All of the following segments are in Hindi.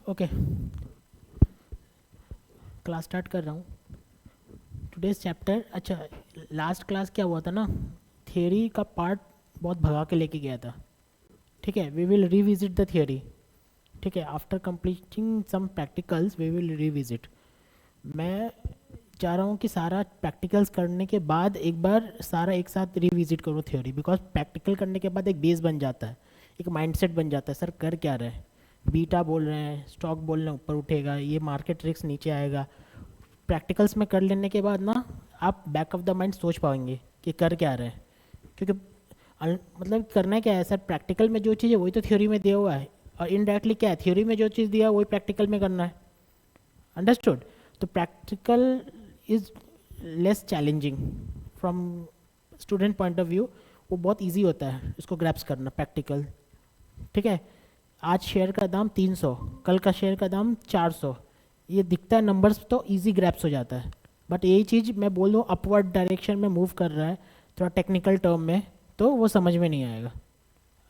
ओके, क्लास स्टार्ट कर रहा हूँ। टुडेज चैप्टर, अच्छा, लास्ट क्लास क्या हुआ था ना, थियोरी का पार्ट बहुत भगा के लेके गया था। ठीक है, we will revisit the theory. ठीक है, after completing some practicals we will revisit. मैं चाह रहा हूँ कि सारा प्रैक्टिकल्स करने के बाद एक बार सारा एक साथ रिविजिट करो थ्योरी, बिकॉज प्रैक्टिकल करने के बाद एक बेस बन जाता है, एक माइंडसेट बन जाता है। सर कर क्या रहे हैं, बीटा बोल रहे हैं, स्टॉक बोल रहे हैं ऊपर उठेगा, ये मार्केट रिस्क नीचे आएगा। प्रैक्टिकल्स में कर लेने के बाद ना आप बैक ऑफ द माइंड सोच पाएंगे कि कर क्या रहे हैं। क्योंकि मतलब करना क्या है सर, प्रैक्टिकल में जो चीज़ है वही तो थ्योरी में दिया हुआ है, और इनडायरेक्टली क्या है, थ्योरी में जो चीज़ दिया है वही प्रैक्टिकल में करना है। अंडरस्टूड? तो practical is less challenging from student point of view. वो बहुत इजी होता है इसको ग्रैप्स करना प्रैक्टिकल। ठीक है, आज शेयर का दाम 300, कल का शेयर का दाम 400, ये दिखता है नंबर्स तो इजी ग्रैप्स हो जाता है। बट यही चीज़ मैं बोल दूँ अपवर्ड डायरेक्शन में मूव कर रहा है थोड़ा टेक्निकल टर्म में, तो वो समझ में नहीं आएगा।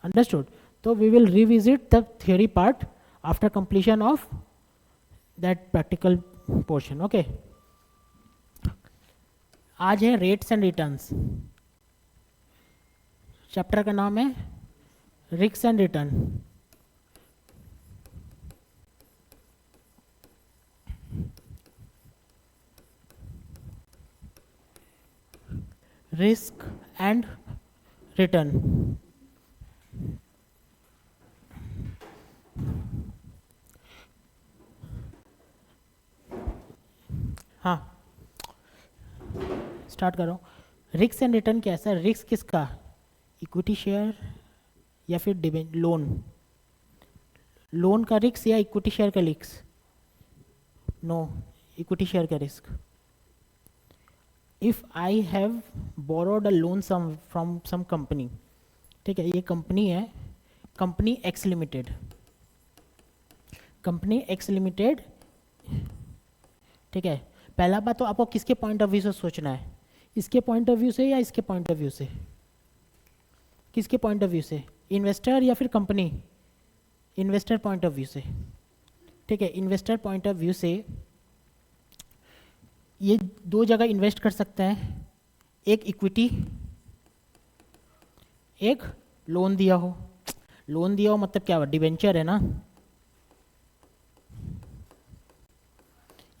अंडरस्टूड? तो we will revisit the theory part after completion of that practical portion. Okay, आज है रेट्स एंड रिटर्न्स। चैप्टर का नाम है risk and return. Risk and return. हाँ, स्टार्ट करो। रिस्क एंड रिटर्न क्या है सर? रिस्क किसका? इक्विटी शेयर या फिर लोन? लोन का रिस्क या इक्विटी शेयर का रिस्क? नो, इक्विटी शेयर का risk. If I have borrowed a loan some from some company, ठीक है, ये कंपनी है, company x limited, company x limited. ठीक है, पहला बात तो आपको किसके पॉइंट ऑफ व्यू से सोचना है, इसके पॉइंट ऑफ व्यू से या इसके पॉइंट ऑफ व्यू से? किसके पॉइंट ऑफ व्यू से, इन्वेस्टर या फिर company? Investor point of view से। ठीक है, इन्वेस्टर पॉइंट ऑफ व्यू से ये दो जगह इन्वेस्ट कर सकते हैं, एक इक्विटी, एक लोन दिया हो। लोन दिया हो मतलब क्या हुआ, डिबेंचर है ना।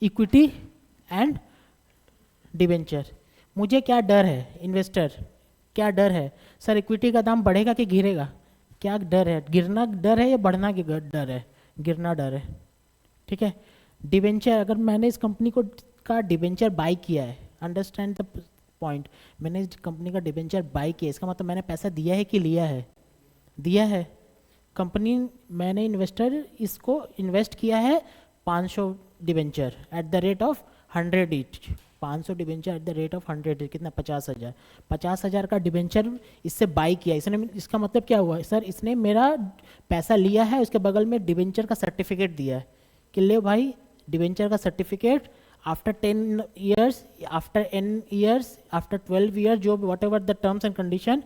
Equity and debenture. मुझे क्या डर है, इन्वेस्टर क्या डर है सर, इक्विटी का दाम बढ़ेगा कि गिरेगा? क्या डर है, गिरना डर है या बढ़ना की डर है? गिरना डर है। ठीक है, डिबेंचर, अगर मैंने इस कंपनी को का डिबेंचर बाई किया है, अंडरस्टैंड द पॉइंट, मैंने इस कंपनी का डिबेंचर बाई किया, इसका मतलब मैंने पैसा दिया है कि लिया है? दिया है। कंपनी, मैंने इन्वेस्टर इसको इन्वेस्ट किया है 500 debenture eight the rate of 100 each. 500 debenture eight the rate of 100, कितना, 50,000। 50,000 का डिबेंचर इससे बाई किया इसने। इसका मतलब क्या हुआ सर, इसने मेरा पैसा लिया है, उसके बगल में डिबेंचर का सर्टिफिकेट दिया है कि ले भाई, डिबेंचर का certificate, after 10 years, after n years, after 12 year, जो whatever the terms and condition,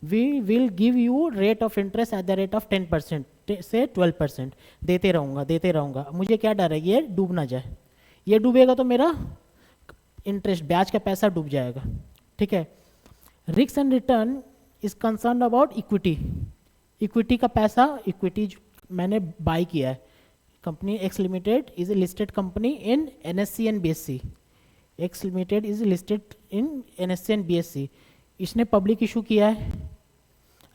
we will give you rate of interest at the rate of 10% से 12%। देते रहूँगा देते रहूँगा। मुझे क्या डर है, ये डूब ना जाए। ये डूबेगा तो मेरा इंटरेस्ट, ब्याज का पैसा डूब जाएगा। ठीक है, risk and return is concern about equity. Equity का पैसा, इक्विटी मैंने बाई किया है। Company x limited is a listed company in NSE and BSE। X limited is listed in NSE and BSE। इसने पब्लिक इशू किया है,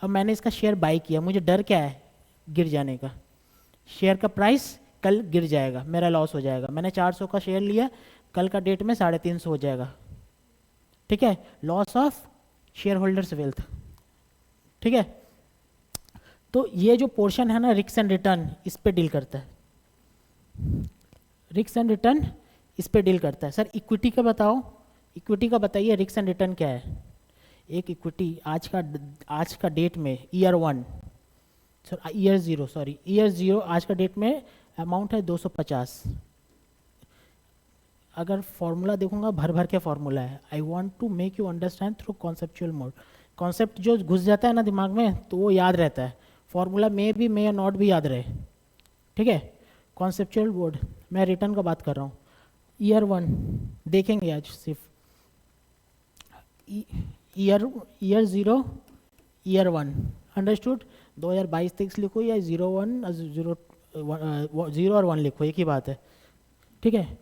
अब मैंने इसका शेयर बाई किया, मुझे डर क्या है, गिर जाने का। शेयर का प्राइस कल गिर जाएगा, मेरा लॉस हो जाएगा। मैंने 400 का शेयर लिया, कल का डेट में 350 हो जाएगा। ठीक है, loss of share holders wealth. ठीक है, तो ये जो पोर्शन है ना रिस्क एंड रिटर्न, इस पे डील करता है। रिस्क एंड रिटर्न इस पे डील करता है। सर इक्विटी का बताओ, इक्विटी का बताइए, रिस्क एंड रिटर्न क्या है? एक इक्विटी आज का डेट में ईयर 1, सर ईयर 0 आज का डेट में अमाउंट है 250। अगर फॉर्मूला देखूंगा, भर भर के फॉर्मूला है। I want to make you understand through conceptual mode. Concept जो घुस जाता है ना दिमाग में तो वो याद रहता है, फॉर्मूला में भी, मे या नॉट भी याद रहे। ठीक है, कॉन्सेप्चुअल बोर्ड, मैं रिटर्न का बात कर रहा हूँ। ईयर 1 देखेंगे आज सिर्फ, ईयर ईयर 0 ईयर 1, अंडरस्टूड। 2022-23 लिखो या 01 0 और 1 लिखो, एक ही बात है, ठीक है।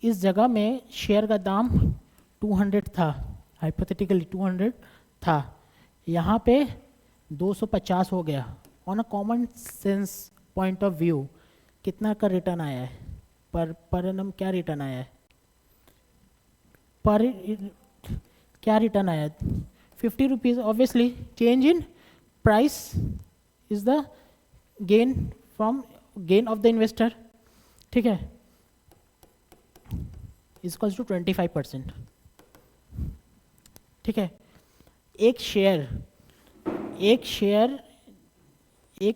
इस जगह में शेयर का दाम 200 था, हाइपोथेटिकली 200 था, यहाँ पे 250 हो गया। On a common sense point of view कितना का रिटर्न आया है, पर एनम क्या रिटर्न आया है, पर क्या रिटर्न आया, 50 rupees. Obviously change in price is the gain of the investor, ठीक है, इक्वल्स टू 25%, ठीक है। एक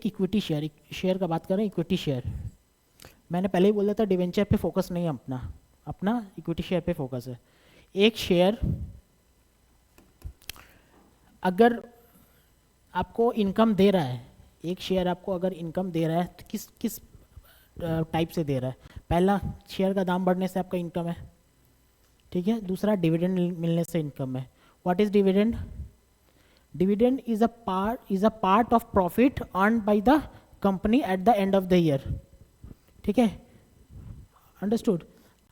इक्विटी शेयर का बात करें, इक्विटी शेयर, मैंने पहले ही बोला था डिवेंचर पे फोकस नहीं है अपना इक्विटी शेयर पे फोकस है। एक शेयर अगर आपको इनकम दे रहा है, एक शेयर आपको अगर इनकम दे रहा है तो किस टाइप से दे रहा है। पहला, शेयर का दाम बढ़ने से आपका इनकम है, ठीक है। दूसरा, डिविडेंड मिलने से इनकम है। What is dividend? Dividend is a part of profit earn by the company at the end of the year, ठीक है, अंडरस्टूड।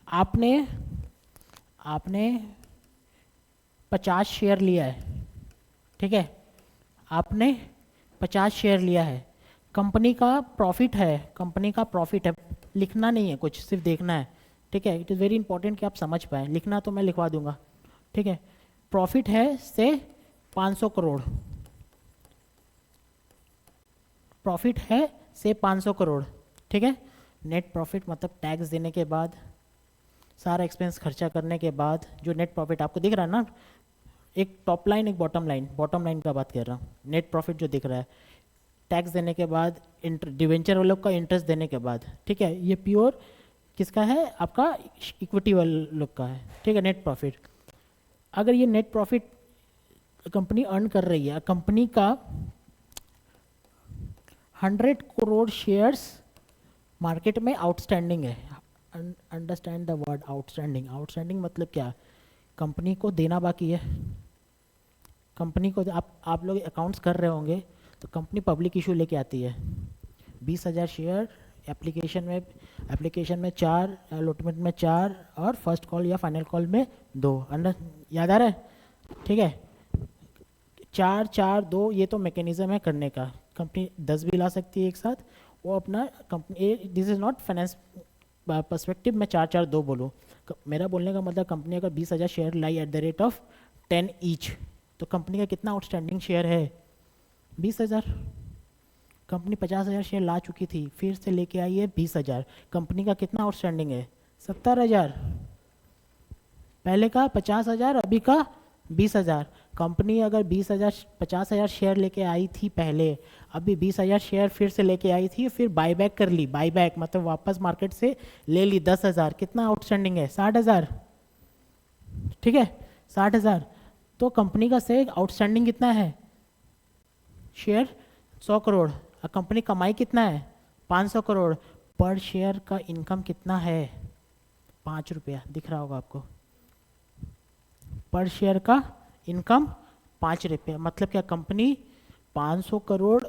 आपने 50 शेयर लिया है, ठीक है, आपने 50 शेयर लिया है, कंपनी का प्रॉफिट है, लिखना नहीं है कुछ, सिर्फ देखना है, ठीक है। इट इज़ वेरी इंपॉर्टेंट कि आप समझ पाएँ, लिखना तो मैं लिखवा दूंगा, ठीक है। प्रॉफिट है से 500 करोड़, प्रॉफिट है से 500 करोड़, ठीक है। नेट प्रॉफिट मतलब टैक्स देने के बाद, सारा एक्सपेंस खर्चा करने के बाद जो नेट प्रॉफिट आपको दिख रहा है ना, एक टॉप लाइन एक बॉटम लाइन का बात कर रहा हूँ। नेट प्रॉफिट जो दिख रहा है टैक्स देने के बाद, डिवेंचर वालों का इंटरेस्ट देने के बाद, ठीक है, ये प्योर किसका है, आपका इक्विटी वाले लोग का है, ठीक है, नेट प्रॉफिट। अगर ये नेट प्रॉफिट कंपनी अर्न कर रही है, कंपनी का 100 करोड़ शेयर्स मार्केट में आउटस्टैंडिंग है। अंडरस्टैंड द वर्ड आउटस्टैंडिंग मतलब क्या, कंपनी को देना बाकी है। कंपनी को आप लोग अकाउंट्स कर रहे होंगे तो कंपनी पब्लिक इशू लेके आती है, 20,000 शेयर, एप्लीकेशन में 4, अलॉटमेंट में 4 और फर्स्ट कॉल या फाइनल कॉल में 2, याद आ रहा है, ठीक है। 4-4-2 ये तो मैकेनिज्म है करने का, कंपनी 10 भी ला सकती है एक साथ, वो अपना company, this is not finance perspective मैं 4-4-2 बोलूँ, मेरा बोलने का मतलब कंपनी अगर 20,000 share lie at the rate of 10 each, तो कंपनी का कितना आउटस्टैंडिंग शेयर है, 20,000। कंपनी 50,000 शेयर ला चुकी थी, फिर से लेके आई है 20,000, कंपनी का कितना आउटस्टैंडिंग है, 70,000। पहले का 50,000, अभी का 20,000। कंपनी अगर 50,000 शेयर लेके आई थी पहले, अभी 20,000 शेयर फिर से लेके आई थी, फिर बाईबैक कर ली, बाईबैक मतलब वापस मार्केट से ले ली 10,000, कितना आउटस्टैंडिंग है, 60,000, ठीक है, 60,000। तो कंपनी का से आउटस्टैंडिंग कितना है, शेयर 100 करोड़, और कंपनी कमाई कितना है, 500 करोड़। पर शेयर का इनकम कितना है, 5 रुपया, दिख रहा होगा आपको, पर शेयर का इनकम 5 रुपये, मतलब क्या, कंपनी 500 करोड़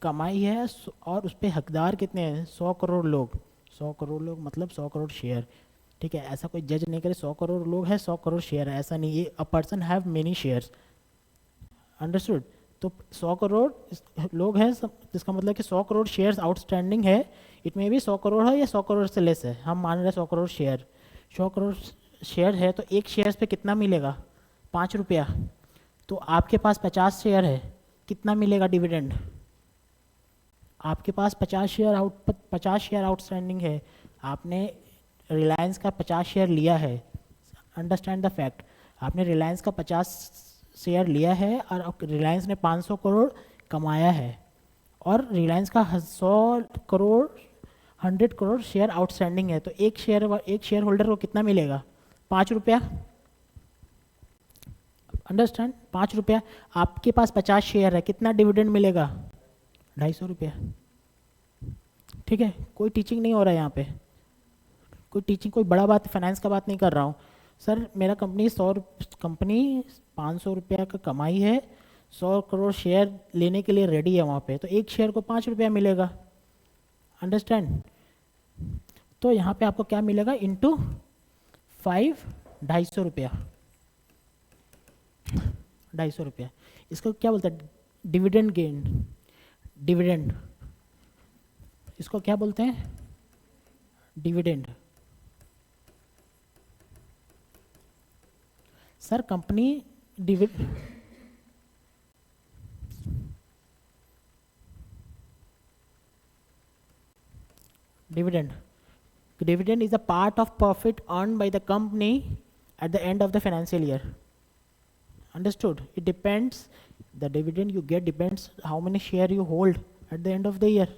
कमाई है और उस पर हकदार कितने हैं, 100 करोड़ लोग, 100 करोड़ लोग मतलब 100 करोड़ शेयर, ठीक है। ऐसा कोई जज नहीं करे 100 करोड़ लोग हैं 100 करोड़ शेयर है, ऐसा नहीं, ये a person have many shares, understood. तो 100 करोड़ लोग हैं, जिसका मतलब कि 100 करोड़ शेयर्स आउटस्टैंडिंग है, इट में भी 100 करोड़ है या 100 करोड़ से लेस है, हम मान रहे हैं 100 करोड़ शेयर, 100 करोड़ शेयर है, तो एक शेयर पे कितना मिलेगा, 5 रुपया। तो आपके पास 50 शेयर है, कितना मिलेगा डिविडेंड, आपके पास 50 शेयर आउटस्टैंडिंग है, आपने रिलायंस का 50 शेयर लिया है, अंडरस्टैंड द फैक्ट, आपने रिलायंस का 50 शेयर लिया है और रिलायंस ने 500 करोड़ कमाया है, और रिलायंस का 100 करोड़ शेयर आउटस्टैंडिंग है, तो एक शेयर होल्डर को कितना मिलेगा, 5 रुपया, अंडरस्टैंड, 5 रुपया। आपके पास 50 शेयर है, कितना डिविडेंड मिलेगा, 250 रुपया, ठीक है, कोई टीचिंग नहीं हो रहा है यहाँ पे, कोई टीचिंग, कोई बड़ा बात फाइनेंस का बात नहीं कर रहा हूँ। सर मेरा कंपनी 500 रुपया का कमाई है, 100 करोड़ शेयर लेने के लिए रेडी है वहाँ पे, तो एक शेयर को 5 रुपया मिलेगा, अंडरस्टैंड। तो यहाँ पे आपको क्या मिलेगा, इंटू 5, 250 रुपया, 250 रुपया। इसको क्या बोलते हैं, डिविडेंड गेन, डिविडेंड, इसको क्या बोलते हैं, dividend. Sir company dividend is a part of profit earned by the company at the end of the financial year, understood? It depends, the dividend you get depends how many share you hold at the end of the year,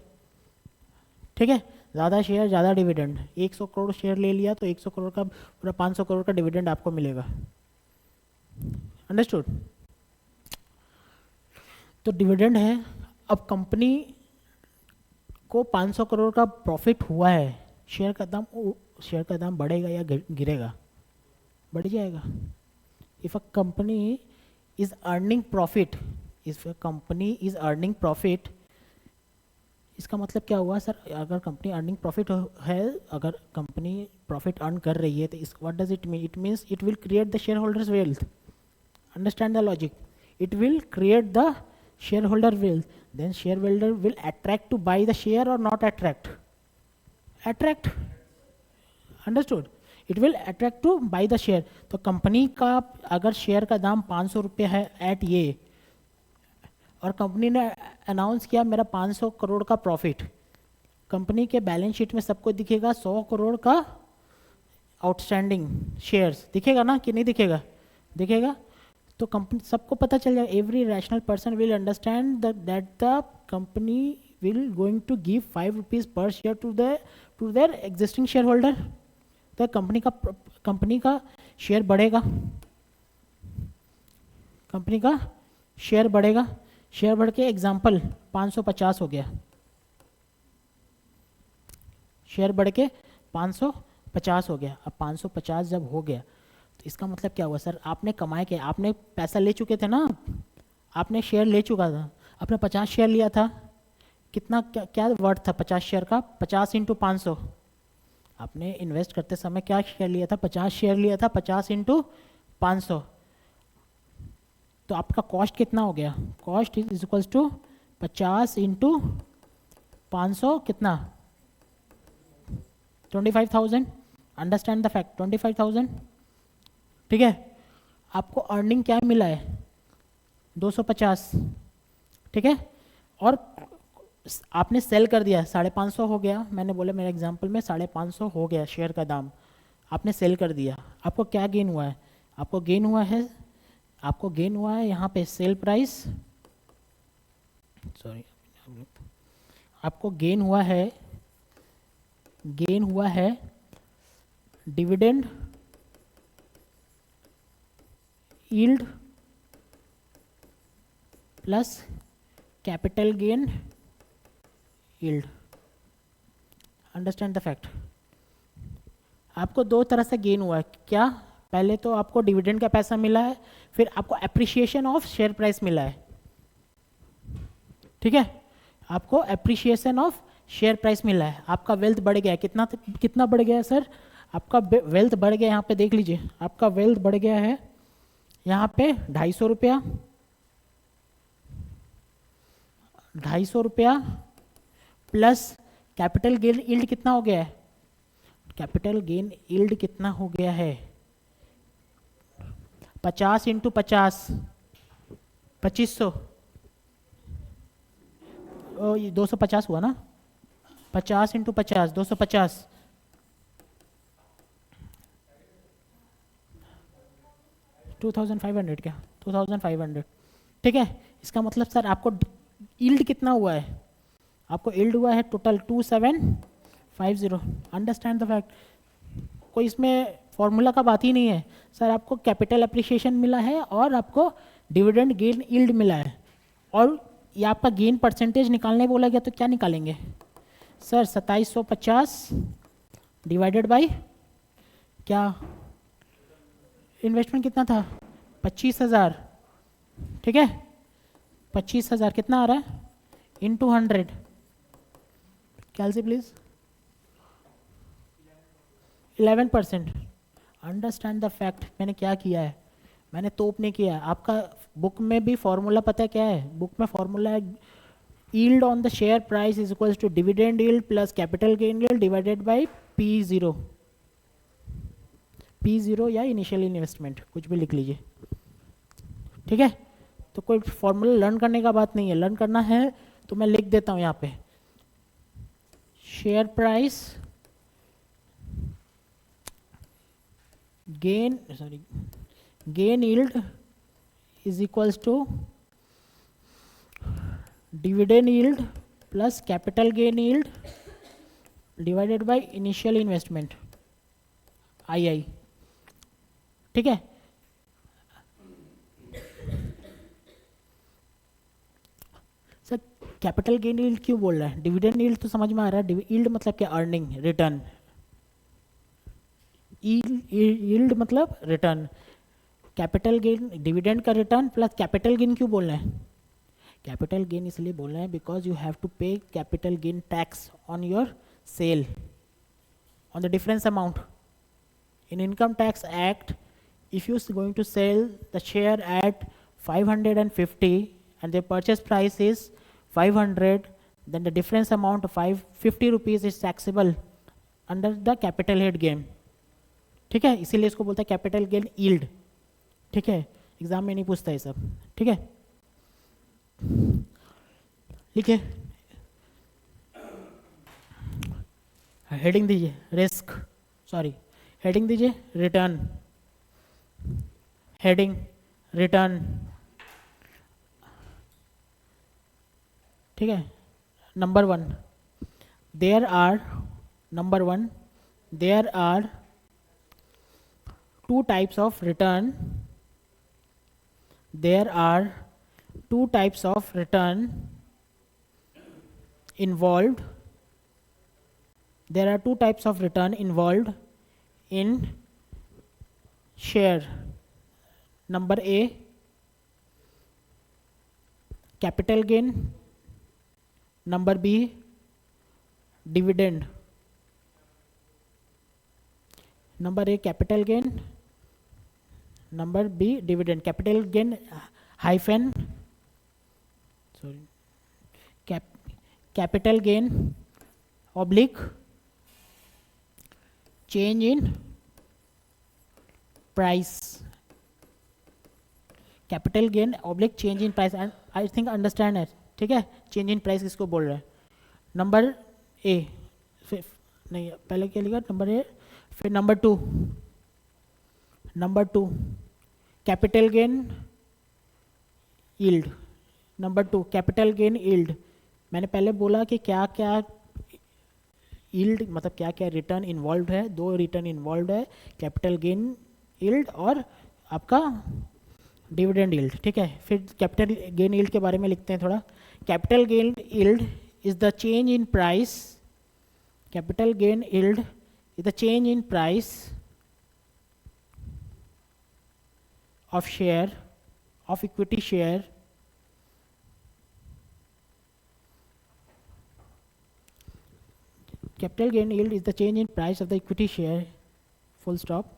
ठीक है। ज़्यादा शेयर ज़्यादा डिविडेंड, 100 करोड़ शेयर ले लिया तो 100 करोड़ का पूरा 500 करोड़ का डिविडेंड आपको मिलेगा, अंडरस्टूड? तो डिविडेंड है। अब कंपनी को 500 करोड़ का प्रॉफिट हुआ है, शेयर का दाम बढ़ेगा या गिरेगा, बढ़ जाएगा। If a company is earning profit, इसका मतलब क्या हुआ सर, अगर कंपनी अर्निंग प्रॉफिट है, अगर कंपनी प्रॉफिट अर्न कर रही है तो इस what does it mean, it means it will create the share holders wealth, understand the logic, it will create the shareholder wealth, then shareholder will attract to buy the share or not attract, understood? It will attract to buy the share। तो कंपनी का अगर शेयर का दाम 500 रुपये है एट ये, और कंपनी ने अनाउंस किया मेरा 500 करोड़ का प्रॉफिट, कंपनी के बैलेंस शीट में सबको दिखेगा 100 करोड़ का आउटस्टैंडिंग शेयर्स, दिखेगा ना कि नहीं दिखेगा, दिखेगा। तो कंपनी सबको पता चल जाए, every rational person will understand that the company will going to give 5 rupees per share to their existing shareholder. तो कंपनी का शेयर बढ़ेगा, कंपनी का शेयर बढ़ेगा, शेयर बढ़ के एग्जाम्पल 550 हो गया, शेयर बढ़ के 550 हो गया। अब 550 जब हो गया तो इसका मतलब क्या हुआ सर, आपने कमाए के, आपने पैसा ले चुके थे ना, आपने शेयर ले चुका था, आपने 50 शेयर लिया था, कितना क्या वर्थ था 50 शेयर का, 50 इंटू 500, आपने इन्वेस्ट करते समय क्या शेयर लिया था, 50 शेयर लिया था, 50 इंटू 500, तो आपका कॉस्ट कितना हो गया, cost is equals to 50 into 500 कितना, 25,000, अंडरस्टैंड द फैक्ट, 25,000, ठीक है। आपको अर्निंग क्या मिला है, 250, ठीक है, और आपने सेल कर दिया, 550 हो गया, मैंने बोला मेरे एग्जांपल में 550 हो गया शेयर का दाम, आपने सेल कर दिया, आपको क्या गेन हुआ है, आपको गेन हुआ है यहाँ पे सेल प्राइस, सॉरी, आपको गेन हुआ है dividend yield plus capital gain yield, understand the fact. आपको दो तरह से गेन हुआ है, क्या, पहले तो आपको डिविडेंड का पैसा मिला है, फिर आपको एप्रिसिएशन ऑफ शेयर प्राइस मिला है, ठीक है, आपको एप्रिसिएशन ऑफ शेयर प्राइस मिला है, आपका वेल्थ बढ़ गया है, कितना बढ़ गया है सर, आपका वेल्थ बढ़ गया, यहाँ पे देख लीजिए, आपका वेल्थ बढ़ गया है यहाँ पे 250 रुपया, 250 रुपया प्लस कैपिटल गेन यील्ड कितना हो गया है, कैपिटल गेन यील्ड कितना हो गया है, 50 इंटू 50, 2500, ये 250 हुआ ना, 50 इंटू 50, 250, 2500 क्या, 2500, ठीक है। इसका मतलब सर आपको यील्ड कितना हुआ है, आपको यील्ड हुआ है टोटल 2750, अंडरस्टैंड द फैक्ट, कोई इसमें फॉर्मूला का बात ही नहीं है सर, आपको कैपिटल एप्रिसिएशन मिला है और आपको डिविडेंड गेन यील्ड मिला है, और ये आपका गेन परसेंटेज निकालने बोला गया तो क्या निकालेंगे सर 2750 डिवाइडेड बाई क्या, इन्वेस्टमेंट कितना था 25,000, ठीक है 25,000 कितना आ रहा है इंटू 100, कैलसी प्लीज 11%। अंडरस्टैंड द फैक्ट, मैंने क्या किया है, मैंने तोप नहीं किया है। आपका बुक में भी फॉर्मूला पता है क्या है, बुक में फॉर्मूला है yield on the share price is equals to dividend yield plus capital gain yield divided by P0, P0 या इनिशियल इन्वेस्टमेंट कुछ भी लिख लीजिए, ठीक है। तो कोई फॉर्मूला लर्न करने का बात नहीं है, लर्न करना है तो मैं लिख देता हूँ यहाँ पे, share price gain yield is equals to dividend yield plus capital gain yield divided by initial investment II, ठीक है। सर कैपिटल गेन यील्ड क्यों बोल रहा है, डिविडेंड यील्ड तो समझ में आ रहा है, यील्ड मतलब क्या, अर्निंग, रिटर्न, यील्ड मतलब रिटर्न, कैपिटल गेन डिविडेंड का रिटर्न प्लस कैपिटल गेन क्यों बोल रहे हैं, कैपिटल गेन इसलिए बोल रहे हैं because you have to pay capital gain tax on your sale on the difference amount in income tax act. If you are going to sell the share at 550 and the purchase price is 500, then the difference amount of 550 rupees is taxable under the capital head gain, ठीक है, इसीलिए इसको बोलता है कैपिटल गेन यील्ड, ठीक है। एग्जाम में नहीं पूछता है सब, ठीक है। लिखिए, हेडिंग दीजिए रिस्क, सॉरी हेडिंग दीजिए रिटर्न, हेडिंग रिटर्न, ठीक है। Number 1 there are, number 1 there are 2 types of return, there are 2 types of return involved, there are 2 types of return involved in share. Number A, capital gain, number B, dividend. Number A capital gain, number B dividend. Capital gain hyphen, sorry, capital gain oblique change in price, capital gain oblique change in price, and I think understand it, ठीक है। चेंज इन प्राइस किसको बोल रहा है, नंबर ए, नहीं पहले क्या लिखा, नंबर ए, फिर number 2, number 2 capital gain yield, number 2 capital gain yield. मैंने पहले बोला कि क्या क्या यील्ड मतलब क्या क्या रिटर्न इन्वॉल्व है, 2 रिटर्न इन्वॉल्व है, कैपिटल गेन यील्ड और आपका डिविडेंड यील्ड, ठीक है। फिर कैपिटल गेन यील्ड के बारे में लिखते हैं थोड़ा। Capital gain yield is the change in price, capital gain yield is the change in price of share, of equity share capital gain yield is the change in price of the equity share, full stop.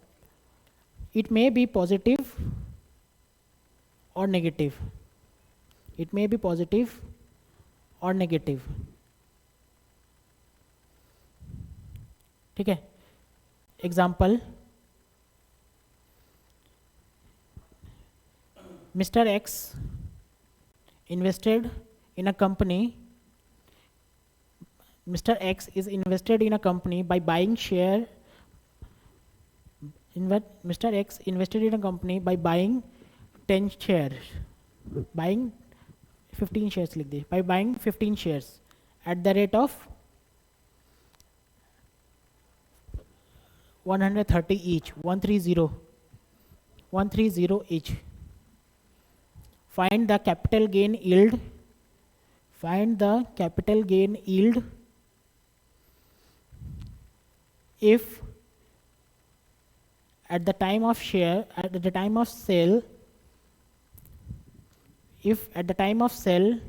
It may be positive or negative, it may be positive or negative, ठीक है। Example, Mr. X invested in a company, Mr. X is invested in a company by buying share, Mr. X invested in a company by buying 10 shares, buying 15 shares लिख दिए, by buying 15 shares at the rate of 130 each, 130 each. Find the capital gain yield, find the capital gain yield if at the time of sale, if at the time of sale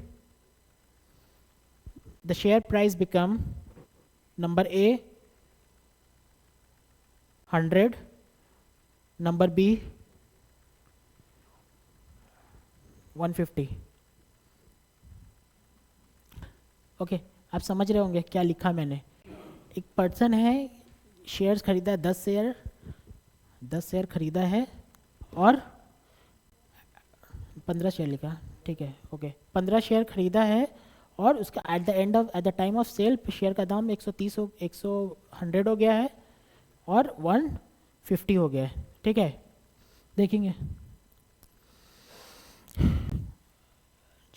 the share price become number A 100, number B 150. Okay आप समझ रहे होंगे क्या लिखा मैंने. एक पर्सन है, शेयर्स खरीदा है 10 शेयर खरीदा है और 15 शेयर लिखा, ठीक है ओके. 15 शेयर खरीदा है और उसका at the time of sale share का दाम 100 हो गया है और 150 हो गया है, ठीक है. देखेंगे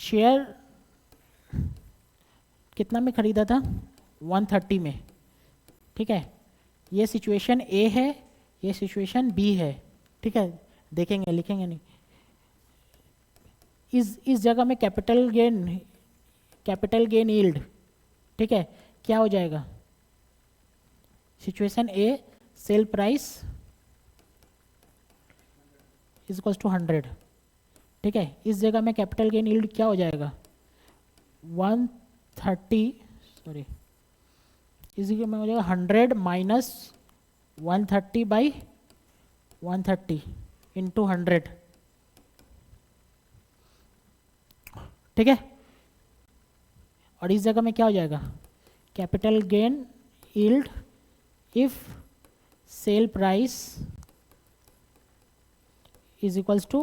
शेयर कितना में खरीदा था, 130 में, ठीक है. ये सिचुएशन ए है, ये सिचुएशन बी है, ठीक है. देखेंगे, लिखेंगे नहीं. इस जगह में कैपिटल गेन यील्ड, ठीक है, क्या हो जाएगा. Situation a sale price is equals to 100, ठीक है. इस जगह में कैपिटल गेन यील्ड क्या हो जाएगा, 130, सॉरी, इस जगह में हो जाएगा 100 माइनस 130 बाई 130 इंटू 100, ठीक है. और इस जगह में क्या हो जाएगा, capital gain yield if sale price is equals to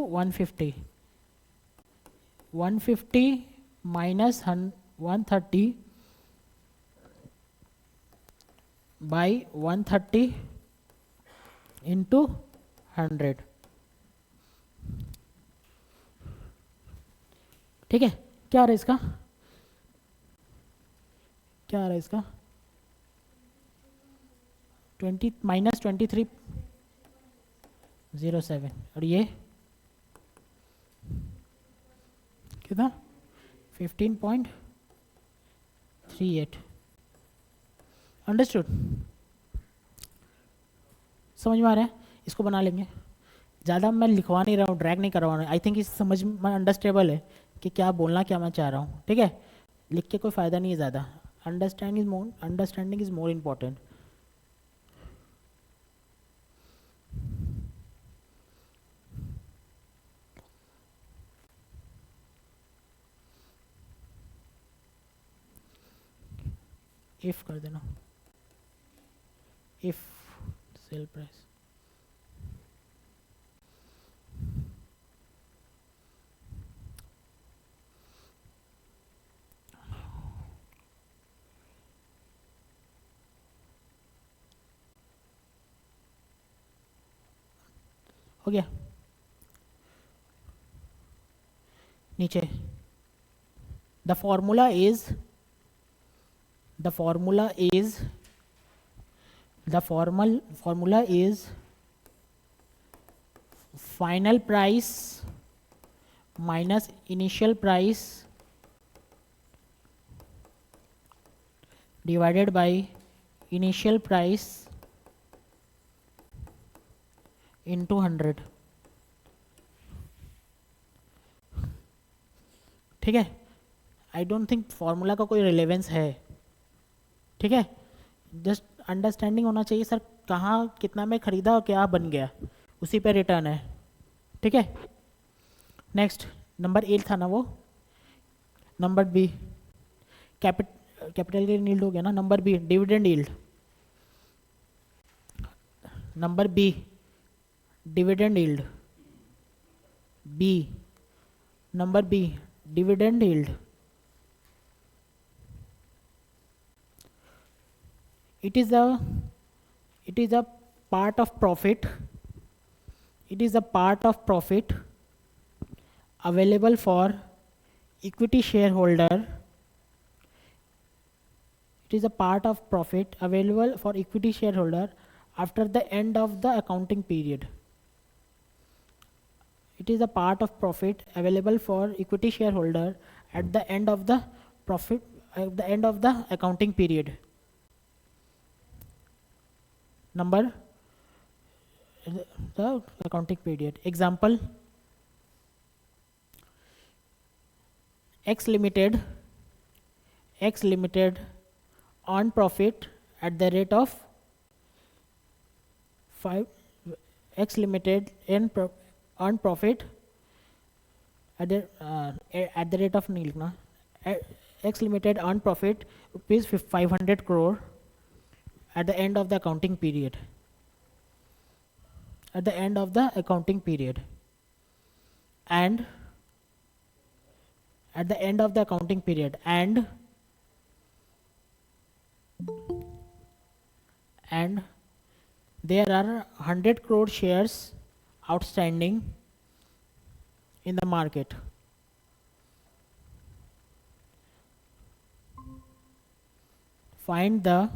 150 minus 130 by 130 into 100, ठीक है. क्या आ रहा है इसका, क्या आ रहा है इसका, 20 माइनस 2307 और ये कितना 15.38. अंडरस्टूड, समझ में आ रहा है. इसको बना लेंगे. ज़्यादा मैं लिखवा नहीं रहा हूँ, ड्रैग नहीं करवा रहा हूँ. आई थिंक इस समझ में अंडरस्टेबल है कि क्या बोलना, क्या मैं चाह रहा हूँ, ठीक है. लिख के कोई फ़ायदा नहीं है ज़्यादा. Understanding is more important. If कर देना, इफ सेल प्राइस हो गया. नीचे the formula is final price minus initial price divided by initial price into 100, ठीक है. आई डोंट थिंक फॉर्मूला का कोई रिलेवेंस है, ठीक है. जस्ट अंडरस्टैंडिंग होना चाहिए सर, कहाँ कितना में खरीदा और क्या बन गया, उसी पे रिटर्न है, ठीक है. नेक्स्ट नंबर 8 था ना वो. Number B capital gain yield हो गया ना. Number B dividend yield. Number B dividend yield, B number B dividend yield. It is a part of profit. It is a part of profit available for equity shareholder. It is a part of profit available for equity shareholder after the end of the accounting period. It is a part of profit available for equity shareholder at the end of the accounting period. number the accounting period. Example, X Limited earned profit at the rate of 5. X Limited earned profit at the rate of नहीं लिखना. X Limited earned profit rupees 500 crore at the end of the accounting period. At the end of the accounting period, and at the end of the accounting period, and there are 100 crore shares outstanding in the market. Find the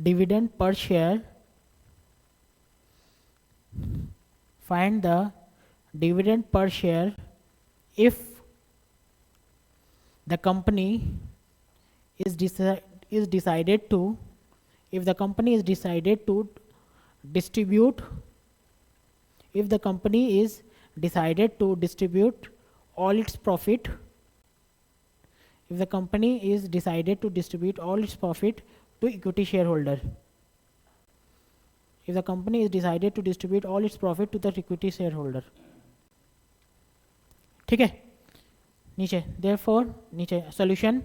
dividend per share. Find the dividend per share if the company is decided to distribute all its profit. If the company is decided to distribute all its profit to equity shareholder. If the company is decided to distribute all its profit to the equity shareholder. ठीक है, नीचे therefore नीचे solution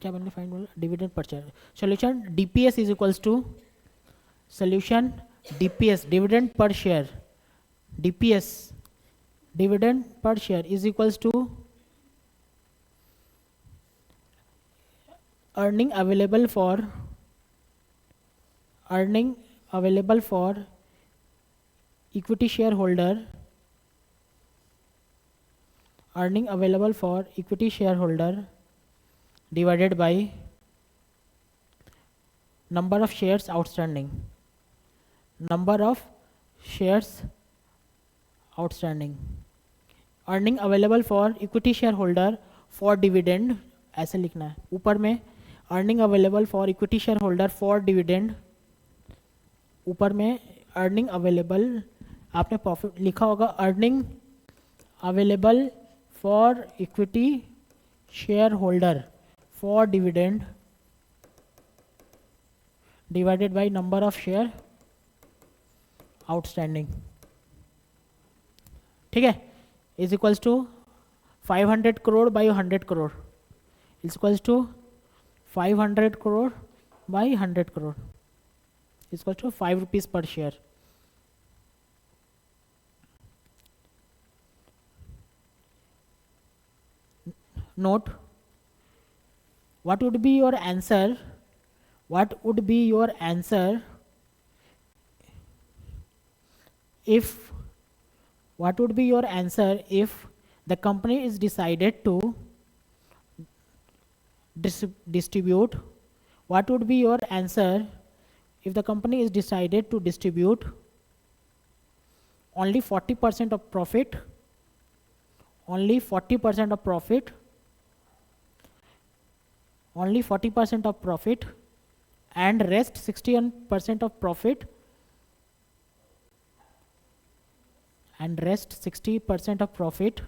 क्या बनने फाइंड बोला dividend per share. Solution DPS is equals to solution DPS dividend per share. DPS dividend per share is equals to earning available for equity shareholder divided by number of shares outstanding. Earning available for equity shareholder for dividend ऐसे लिखना है ऊपर में. earning available for equity shareholder for dividend ऊपर में earning available आपने प्रॉफिट लिखा होगा. earning available for equity shareholder for dividend divided by number of share outstanding. ठीक है, is equals to 500 crore by 100 crore is equals to 500 crore by 100 crore is equals to 5 rupees per share. Note, what would be your answer if the company is decided to distribute? What would be your answer if the company is decided to distribute only 40% of profit? Only 40% of profit and rest 60% of profit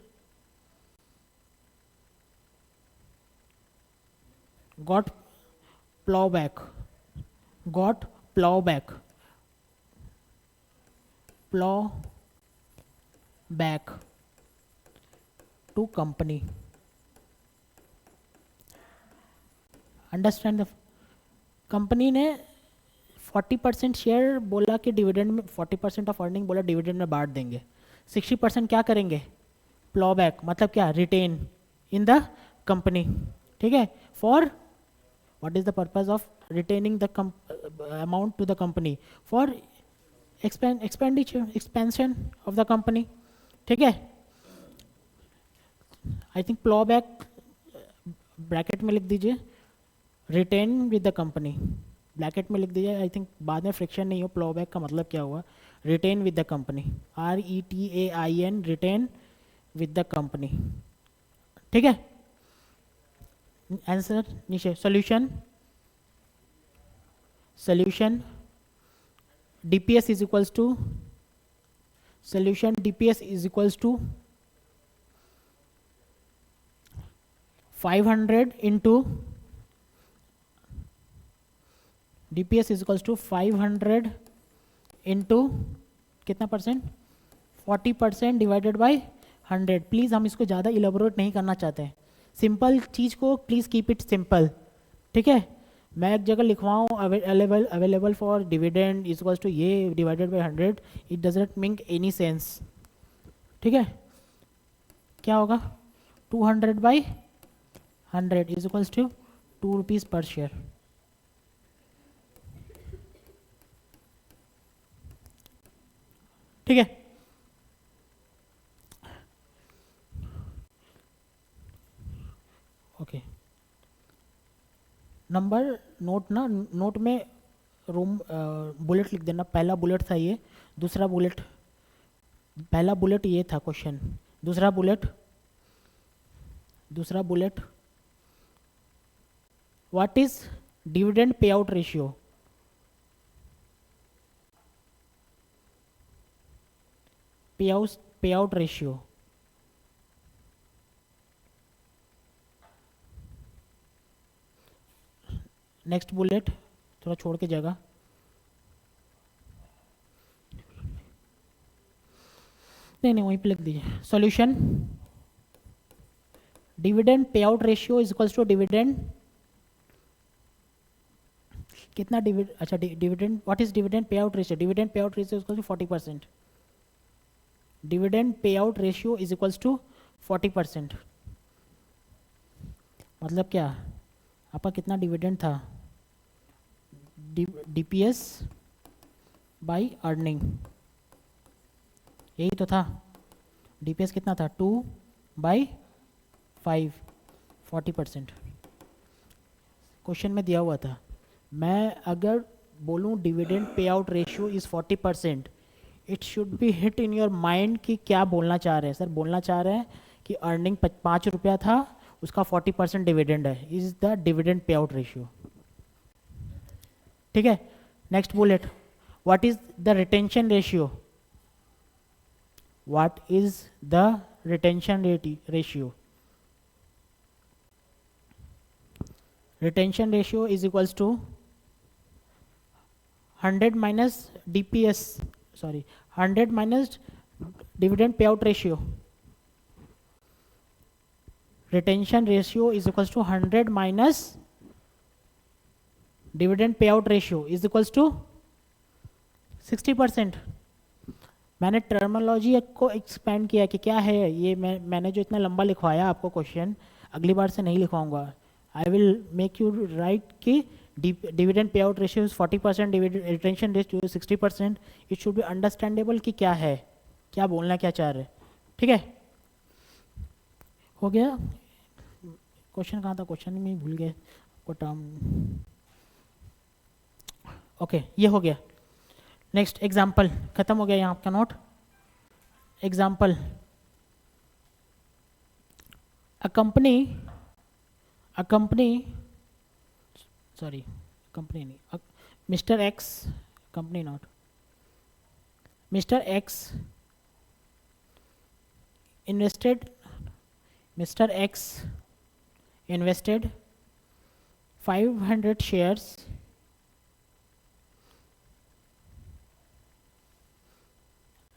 got plowback to company. Understand. Company ने 40% शेयर बोला कि डिविडेंड में 40% ऑफ अर्निंग बोला डिविडेंड में बांट देंगे. 60% क्या करेंगे? प्लॉबैक मतलब क्या? Retain in the company. ठीक है, for what is the purpose of retaining the amount to the company? For expansion of the company. ठीक है, आई थिंक प्लॉबैक ब्रैकेट में लिख दीजिए, retain with the company bracket में लिख दीजिए. आई थिंक बाद में फ्रिक्शन नहीं हो. प्लॉबैक का मतलब क्या हुआ? Retain with the company, RETAIN, retain with the company. ठीक है, आंसर नीचे। Solution, solution DPS is equals to, solution DPS is equals to 500 into, DPS is equals to 500 into कितना परसेंट, 40% डिवाइडेड बाय 100। प्लीज़ हम इसको ज़्यादा इलेबोरेट नहीं करना चाहते हैं, सिंपल चीज़ को प्लीज़ कीप इट सिंपल। ठीक है, मैं एक जगह लिखवाऊँ available for dividend is equals to ये divided by 100, it doesn't make any sense. ठीक है, क्या होगा, 200 by 100 is equals to 2 rupees per share. ठीक है, ओके। नंबर नोट ना, नोट में रूम बुलेट लिख देना। पहला बुलेट था ये, दूसरा बुलेट, पहला बुलेट ये था क्वेश्चन, दूसरा बुलेट, दूसरा bullet what is dividend pay out ratio, pay out ratio. Next bullet थोड़ा छोड़ के जगह, नहीं वहीं पे लिख दीजिए। Solution, dividend pay out ratio is equals to dividend कितना, अच्छा dividend, what is dividend pay out ratio, dividend pay out ratio is equals to 40%, dividend pay out ratio is equals to 40%। मतलब क्या, आपका कितना डिविडेंड था, DPS बाई अर्निंग, यही तो था। DPS कितना था, 2/5, 40%। क्वेश्चन में दिया हुआ था। मैं अगर बोलूँ dividend pay out ratio is 40%, it should be hit in your mind कि क्या बोलना चाह रहे हैं सर। बोलना चाह रहे हैं कि अर्निंग 5 रुपया था, उसका 40% डिविडेंड है, is the dividend pay out ratio. ठीक है, next bullet, what is the retention ratio, what is the retention ratio, retention ratio is equals to 100 minus DPS, sorry 100 minus dividend pay out ratio, retention ratio is equals to 100 minus dividend pay out ratio is equals to 60%। मैंने टर्मिनोलॉजी को एक्सपेंड किया कि क्या है ये, मैंने जो इतना लंबा लिखवाया आपको क्वेश्चन, अगली बार से नहीं लिखवाऊंगा। I will make you write कि dividend pay out ratio is 40%, retention ratio 60%। It should be understandable कि क्या है, क्या बोलना क्या चाह रहे। ठीक है, हो गया। क्वेश्चन कहाँ था, क्वेश्चन में भूल गए को टर्म। ओके, ये हो गया। नेक्स्ट एग्जाम्पल, खत्म हो गया यहाँ आपका note. Example, a company sorry company नहीं, mister X, company not, mister X invested 500 shares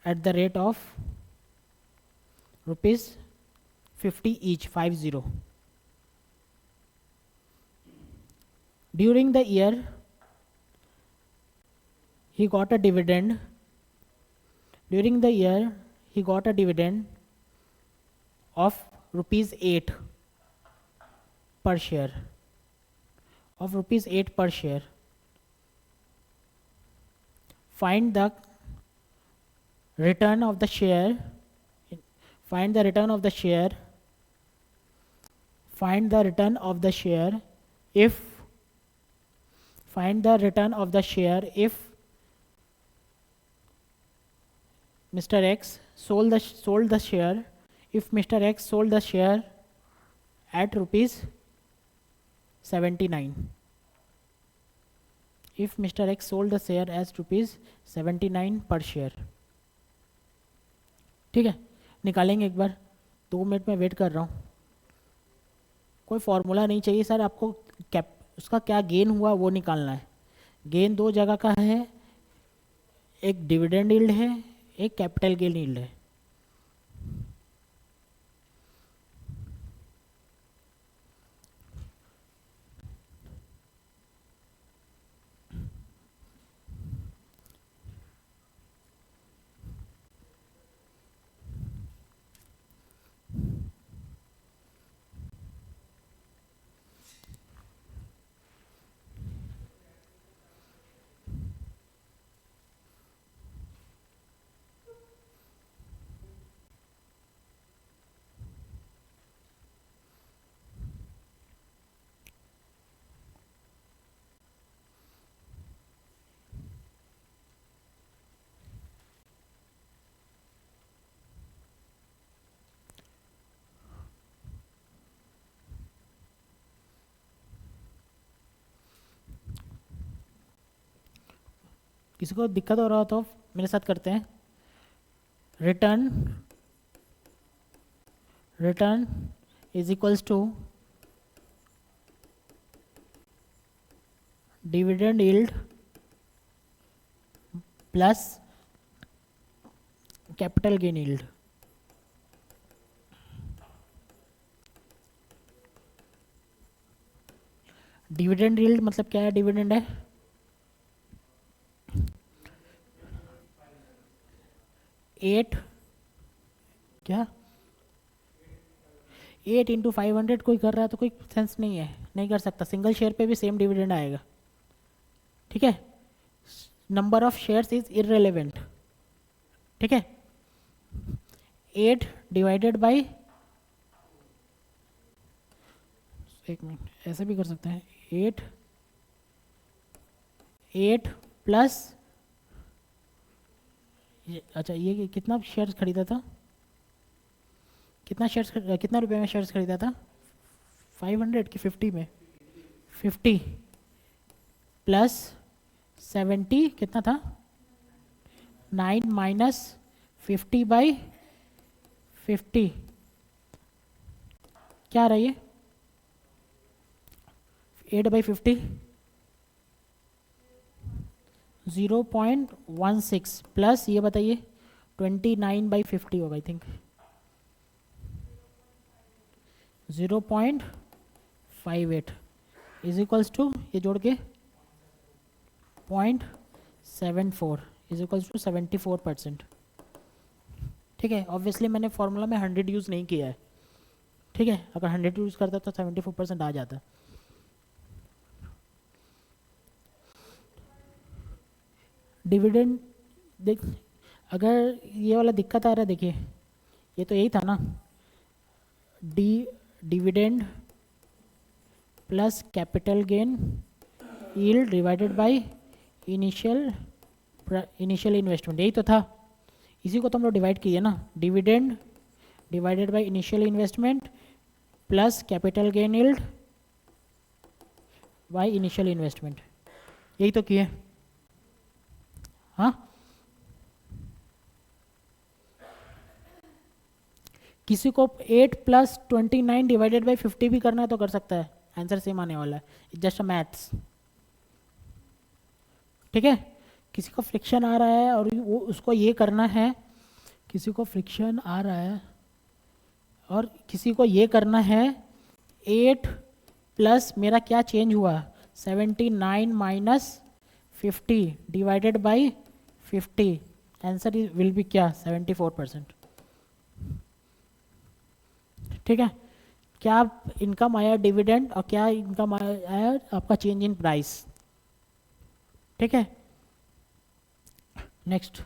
at the rate of rupees 50 each, 50. During the year, he got a dividend. During the year, he got a dividend of rupees 8 per share. Of rupees 8 per share. Find the return of the share. Find the return of the share. Find the return of the share if. Find the return of the share if Mr. X sold the share. If Mr. X sold the share at rupees 79. If Mr. X sold the share as rupees 79 per share. ठीक है, निकालेंगे एक बार, 2 मिनट में वेट कर रहा हूँ. कोई फॉर्मूला नहीं चाहिए सर आपको, कैप उसका क्या गेन हुआ वो निकालना है. गेन दो जगह का है, एक डिविडेंड यील्ड है, एक कैपिटल गेन यील्ड है. किसी को दिक्कत हो रहा हो तो मेरे साथ करते हैं. Return is equals to dividend yield plus capital gain yield. Dividend yield मतलब क्या है? डिविडेंड है 8, क्या 8 इंटू 500 कोई कर रहा है तो कोई सेंस नहीं है, नहीं कर सकता. सिंगल शेयर पे भी सेम डिविडेंड आएगा. ठीक है, number of shares is irrelevant. ठीक है, 8 डिवाइडेड बाई, एक मिनट ऐसे भी कर सकते हैं, 8 प्लस, अच्छा ये कितना शेयर्स खरीदा था, कितना रुपए में शेयर्स खरीदा था? 500 की 50 में? 50 प्लस 70 कितना था? 9 माइनस 50 बाई 50 क्या रही है? 8/50 0.16 प्लस ये बताइए 29/50 होगा I think 0.58 is equals to, ये जोड़ के 0.74 इज इक्वल्स टू 74%. ठीक है, ऑब्वियसली मैंने फॉर्मूला में 100 यूज़ नहीं किया है. ठीक है, अगर 100 यूज़ करता तो 74% आ जाता. डिविडेंड देख, अगर ये वाला दिक्कत आ रहा है, देखिए ये तो यही था ना, dividend plus capital gain yield divided by initial investment, यही तो था. इसी को तो हम लोग डिवाइड किए ना, dividend divided by initial investment plus capital gain yield by initial investment, यही तो किए. हाँ, किसी को 8 प्लस 29 डिवाइडेड बाई 50 भी करना है तो कर सकता है, आंसर सेम आने वाला है. Just maths. ठीक है, किसी को फ्रिक्शन आ रहा है और वो उसको ये करना है, किसी को फ्रिक्शन आ रहा है और किसी को ये करना है, 8 प्लस मेरा क्या चेंज हुआ, 79 minus 50 divided by 50, answer will be क्या? 74%. ठीक है, क्या इनकम आया डिविडेंड और क्या इनकम आया आपका चेंज इन प्राइस. ठीक है, नेक्स्ट.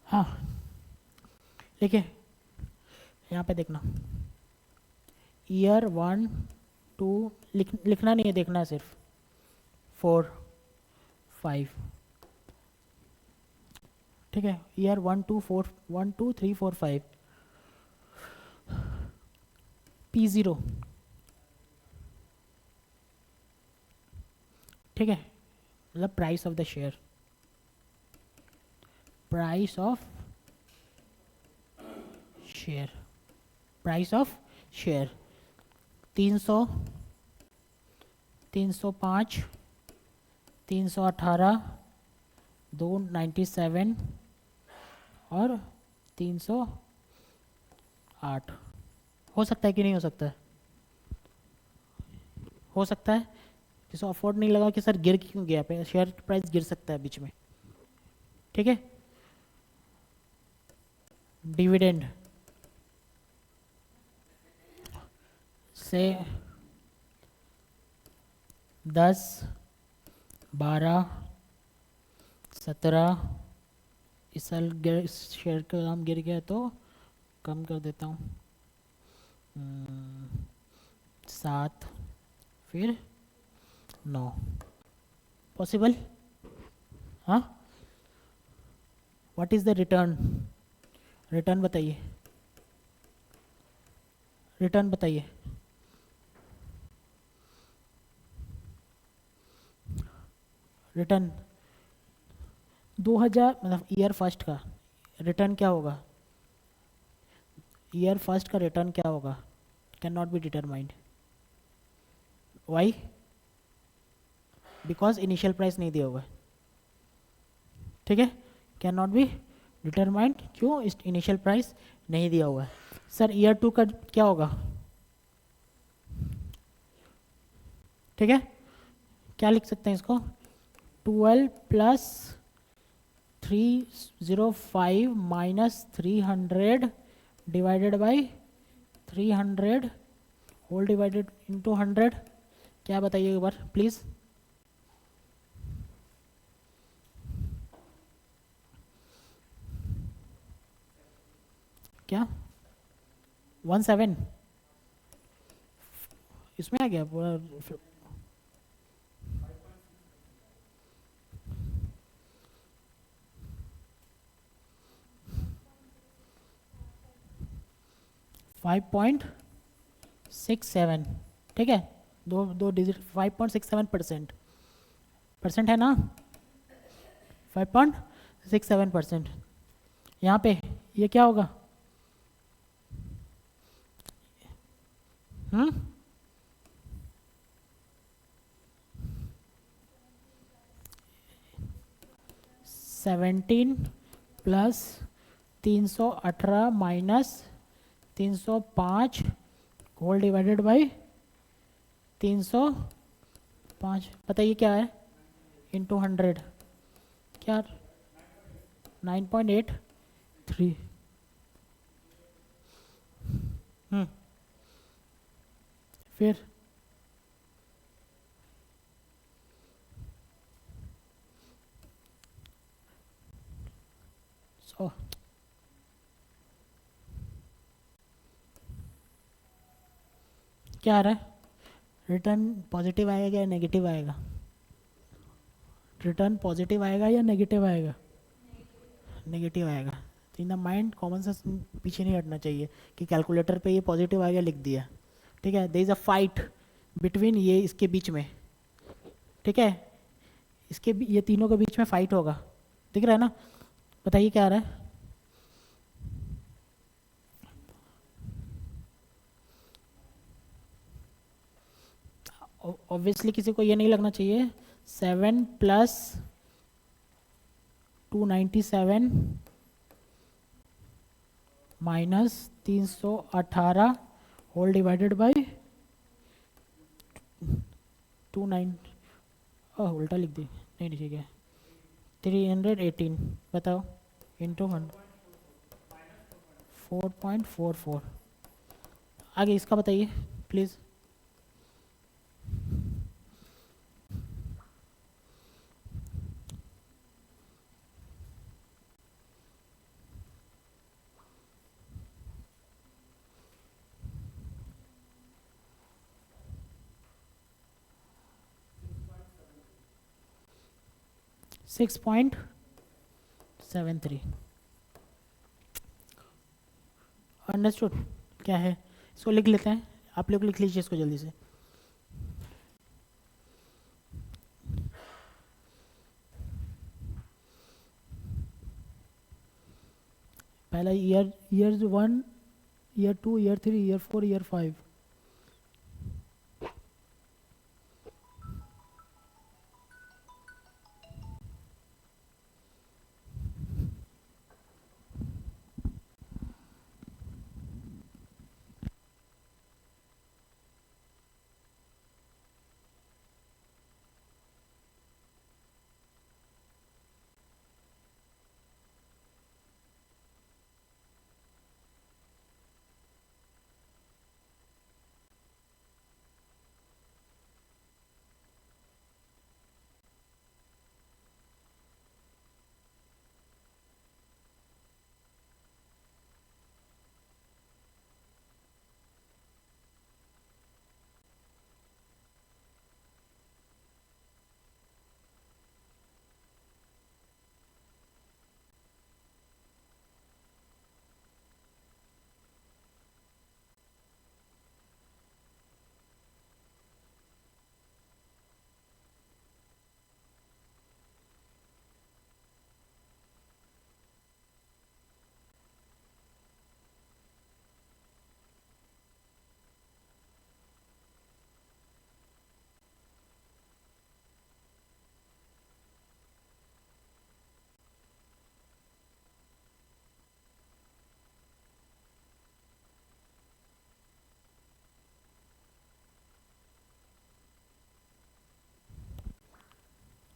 हाँ, देखिए यहाँ पे देखना, ईयर 1 2 लिखना नहीं है, देखना है सिर्फ 4 5, ठीक है, ईयर 1 2 4 1 2 3 4 5, P0, ठीक है, मतलब price of the share, price of share, price of share 300 305 318 297 और 308, हो सकता है कि नहीं हो सकता है? हो सकता है, जिसे अफोर्ड नहीं लगा कि सर गिर क्यों गया, पे शेयर प्राइस गिर सकता है बीच में, ठीक है। डिविडेंड से 10 12 17, इस साल शेयर का दाम गिर गया तो कम कर देता हूँ, 7 फिर 9, पॉसिबल? हाँ, what is the return? Return बताइए, रिटर्न बताइए। रिटर्न 2000 मतलब ईयर फर्स्ट का रिटर्न क्या होगा? ईयर फर्स्ट का रिटर्न क्या होगा? Can not be determined. Why? Because initial price नहीं दिया होगा, ठीक है, कैन नॉट बी डिटरमाइंड, क्यों? इनिशियल प्राइस नहीं दिया हुआ है। सर ईयर 2 का क्या होगा? ठीक है, क्या लिख सकते हैं इसको? 12 plus 305 minus 300 divided by 300 whole divided into 100, क्या बताइए एक बार प्लीज़। क्या 17 इसमें आ गया पूरा? 5.67, ठीक है, दो दो डिजिट 5.67%, परसेंट है ना, 5.67%। यहाँ पे ये क्या होगा? 17 plus 318 minus 305 whole divided by 305, बताइए क्या है, इंटू 100, क्या 9.83। फिर सो क्या आ रहा है? रिटर्न पॉजिटिव आएगा या नेगेटिव आएगा? रिटर्न पॉजिटिव आएगा या नेगेटिव आएगा? नेगेटिव आएगा। तो in the mind common sense पीछे नहीं हटना चाहिए कि कैलकुलेटर पे ये पॉजिटिव आ गया लिख दिया, ठीक है। There is a fight between ये इसके बीच में, ठीक है, ये तीनों के बीच में फाइट होगा, दिख रहा है ना? बताइए क्या आ रहा है? ऑब्वियसली किसी को ये नहीं लगना चाहिए। 7 plus 297 minus 318 whole divided by 29, उल्टा लिख दी, नहीं ठीक है, 318, बताओ, इंटू 4.44, आगे इसका बताइए प्लीज़। 6.73। अंडरस्टूड। क्या है, इसको लिख लेते हैं, आप लोग लिख लीजिए इसको जल्दी से। पहला year 1, year 2, year 3, year 4, year 5।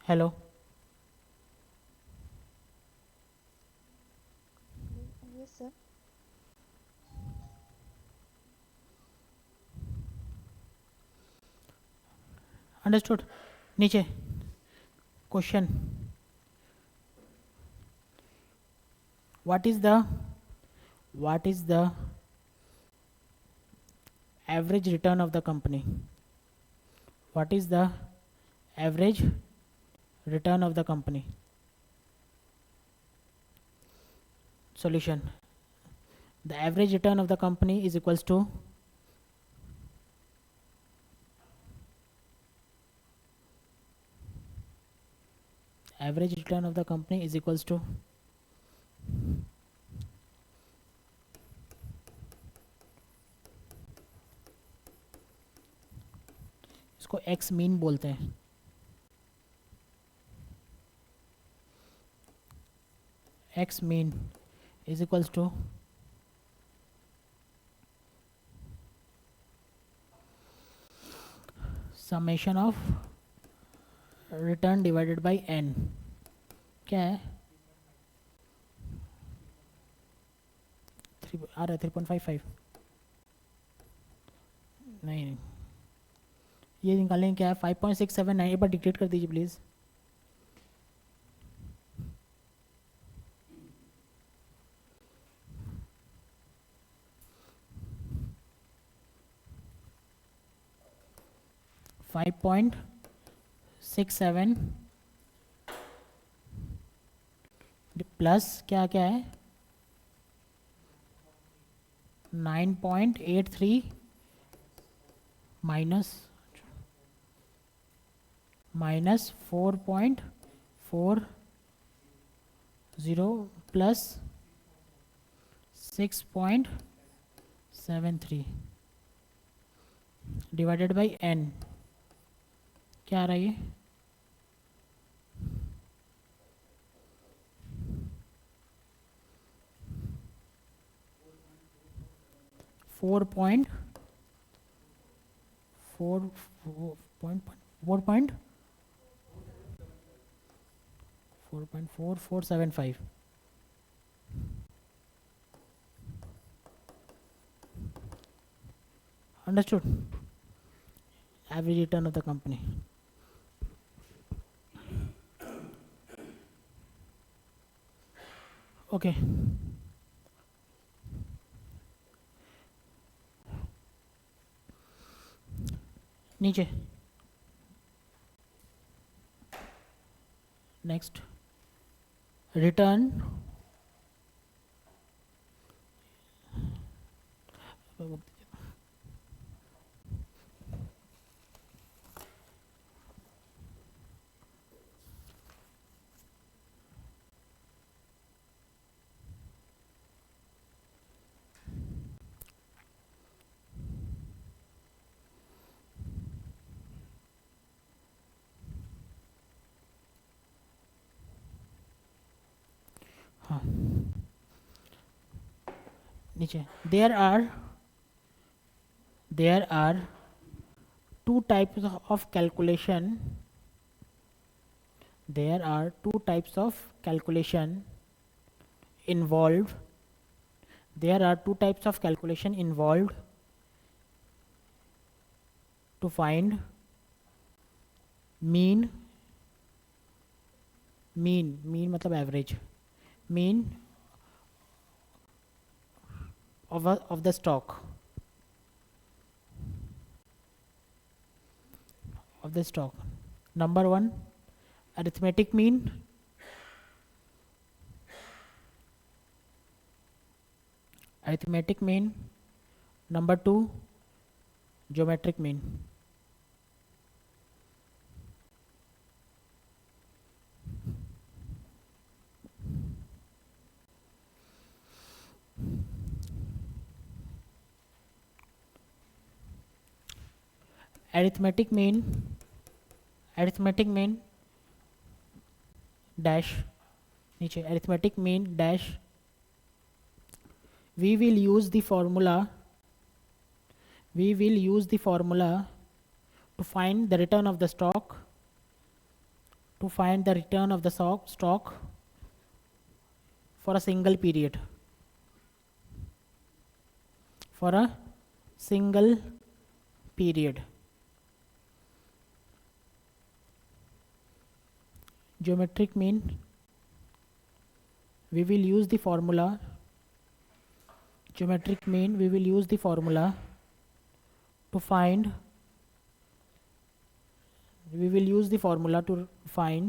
Hello, Yes, sir. Understood. नीचे question, what is the average return of the company? What is the average return of the company? Solution: the average return of the company is equals to average return of the company is equals to इसको एक्स मीन बोलते हैं। X mean is equals to summation of return divided by n. क्या है, आ रहा है 3.55। नहीं, ये निकालेंगे क्या है, 5.679। एक बार डिक्टेट कर दीजिए please. Five point six seven plus क्या क्या है, 9.83 minus 4.40 plus 6.73 divided by n. क्या आ रहा है ये, 4.4475। Understood. Average return of the company. Okay, नीचे नेक्स्ट रिटर्न हाँ नीचे there are two types of calculation there are two types of calculation involved there are two types of calculation involved to find mean मतलब average mean of the stock number one arithmetic mean number two geometric mean arithmetic mean dash नीचे arithmetic mean dash we will use the formula to find the return of the stock for a single period geometric mean we will use the formula to find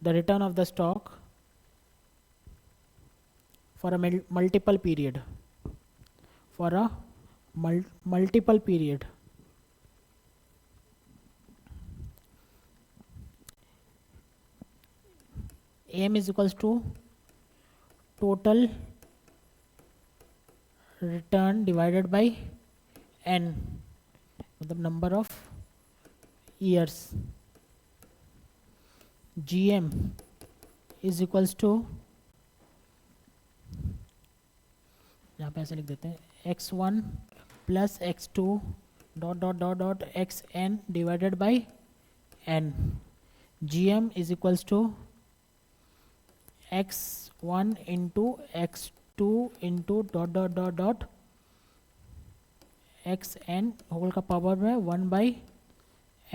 the return of the stock for a multiple period AM is equals to total return divided by n मतलब number of years GM is equals to यहाँ पे ऐसे लिख देते हैं x1 plus x2 dot xn divided by n GM is equals to x1 into x2 into dot xn whole का पावर में 1 by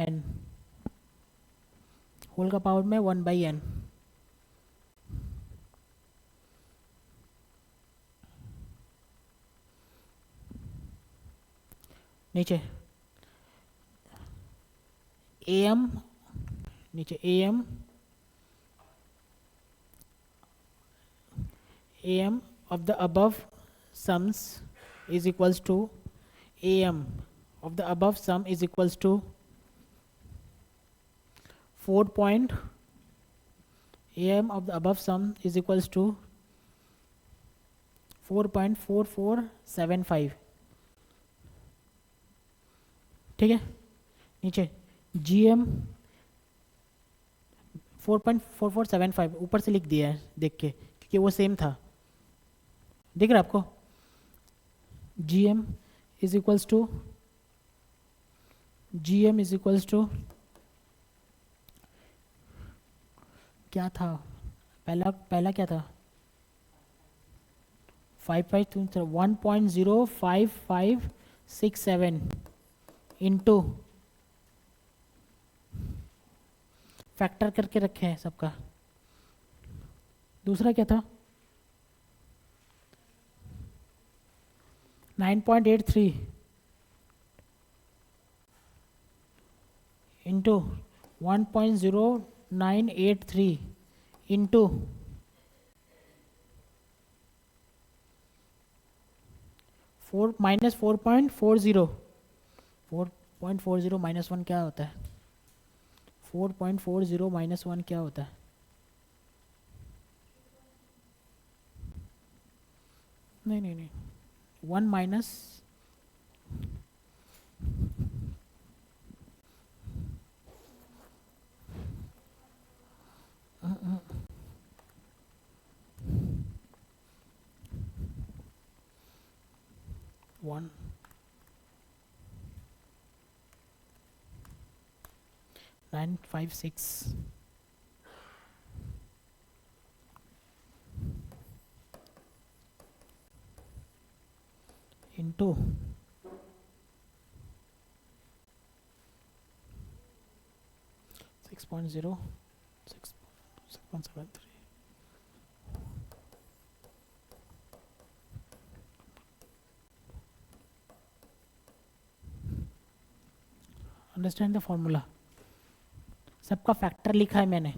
n होल का पावर में 1 by n नीचे AM of the above sums is equals to AM of the above sum is equals to 4 point AM of the above sum is equals to 4.4475 ठीक है नीचे GM 4.4475 ऊपर से लिख दिया है देख के क्योंकि वो सेम था दिख रहा है आपको GM is equals to क्या था पहला क्या था 1.05567 इंटू फैक्टर करके रखे हैं सबका दूसरा क्या था 9.83 इंटू 1.0983 इंटू 4.40 4.40 माइनस वन क्या होता है? 4.40 माइनस वन क्या होता है? नहीं नहीं नहीं, one minus 1 956 into 6.0 6.73 understand the formula. सबका फैक्टर लिखा है मैंने,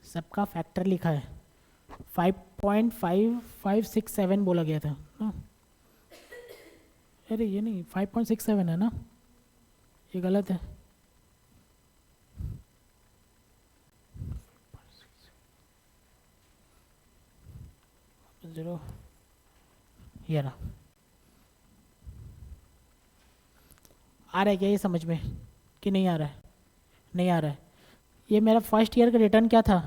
सबका फैक्टर लिखा है. 5.5567 बोला गया था ना? अरे ये नहीं, 5.67 है ना, ये गलत है. जीरो, ये रहा. आ रहा है क्या ये समझ में कि नहीं आ रहा है? नहीं आ रहा है. ये मेरा फर्स्ट ईयर का रिटर्न क्या था?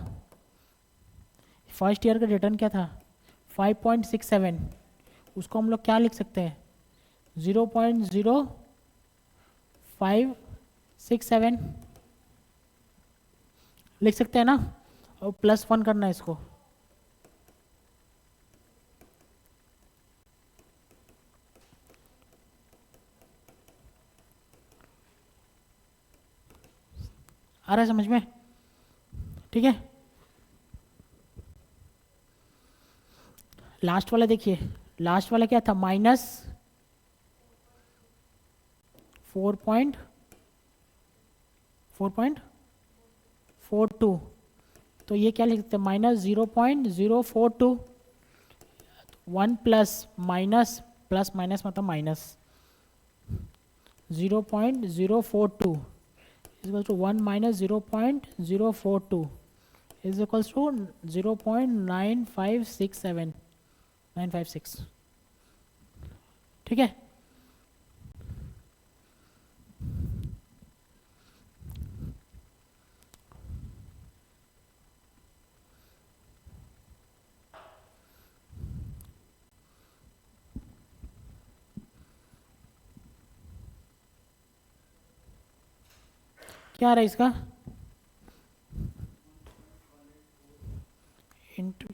फर्स्ट ईयर का रिटर्न क्या था? 5.67. उसको हम लोग क्या लिख सकते हैं? 0.0567 लिख सकते हैं ना, और +1 करना है इसको. आ रहा है समझ में? ठीक है. लास्ट वाला देखिए, लास्ट वाला क्या था? -4.42. तो ये क्या लिख सकते हैं? -0.042. 1 प्लस माइनस, प्लस माइनस मतलब minus 0.042 is equal to 1 minus 0.042 is equals to 0.9567 956. ठीक है. क्या आ रहा है इसका? Into